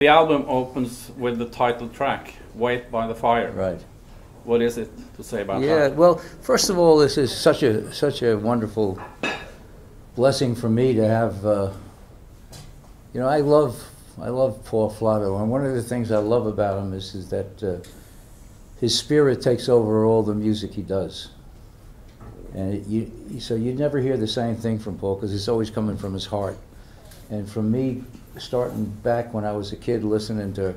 The album opens with the title track, Wait by the Fire. Right. What is it to say about that? Yeah, well, first of all, this is such a wonderful blessing for me to have, you know, I love Paal Flaata, and one of the things I love about him is that his spirit takes over all the music he does. And so you never hear the same thing from Paal, because it's always coming from his heart. And from me, starting back when I was a kid listening to,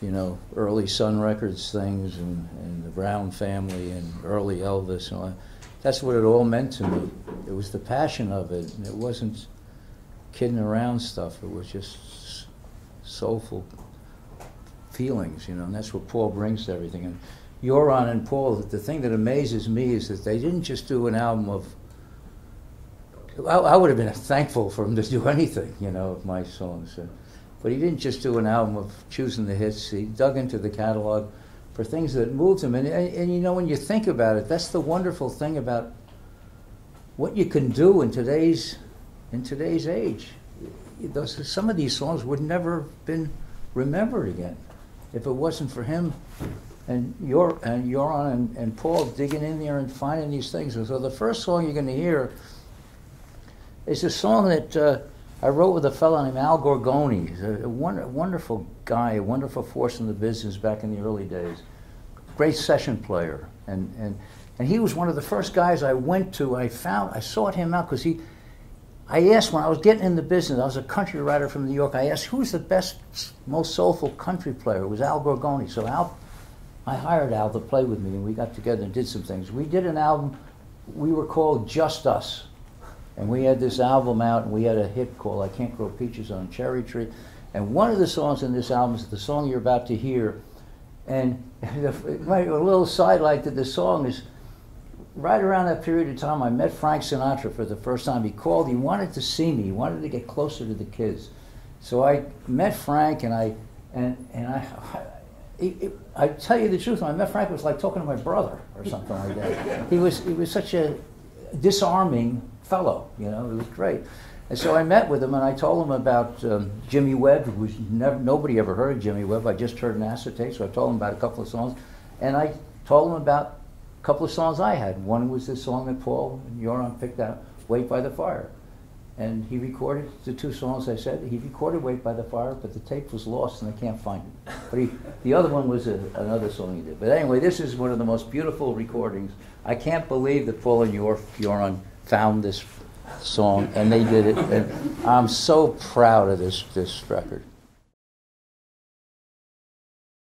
you know, early Sun Records things and the Brown family and early Elvis, and all that, that's what it all meant to me. It was the passion of it, and it wasn't kidding around stuff. It was just soulful feelings, you know, and that's what Paal brings to everything. And Gøran and Paal, the thing that amazes me is that they didn't just do an album of, I would have been thankful for him to do anything, you know, of my songs. But he didn't just do an album of choosing the hits. He dug into the catalog for things that moved him. And you know, when you think about it, that's the wonderful thing about what you can do in today's age. Some of these songs would never have been remembered again if it wasn't for him and Gøran and Paal digging in there and finding these things. And so the first song you're going to hear is a song that I wrote with a fellow named Al Gorgoni. He's a wonderful guy, a wonderful force in the business back in the early days. Great session player. And he was one of the first guys I went to. I sought him out because I asked when I was getting in the business, I was a country writer from New York, I asked who's the best, most soulful country player? It was Al Gorgoni. So I hired Al to play with me, and we got together and did some things. We did an album, we were called Just Us. And we had this album out, and we had a hit called I Can't Grow Peaches on a Cherry Tree. And one of the songs in this album is the song you're about to hear. And a little sidelight to the song is, right around that period of time, I met Frank Sinatra for the first time. He called, he wanted to see me, he wanted to get closer to the kids. So I met Frank, and I tell you the truth, when I met Frank, it was like talking to my brother or something like that. He was such a disarming fellow, you know, it was great. And so I met with him, and I told him about Jimmy Webb, who was nobody ever heard of Jimmy Webb. I just heard an acetate, so I told him about a couple of songs. And I told him about a couple of songs I had. One was this song that Paal and Gøran picked out, Wait by the Fire. And he recorded the two songs I said. He recorded Wait by the Fire, but the tape was lost and I can't find it. But the other one was another song he did. But anyway, this is one of the most beautiful recordings. I can't believe that Paal and Gøran found this song and they did it. And I'm so proud of this record.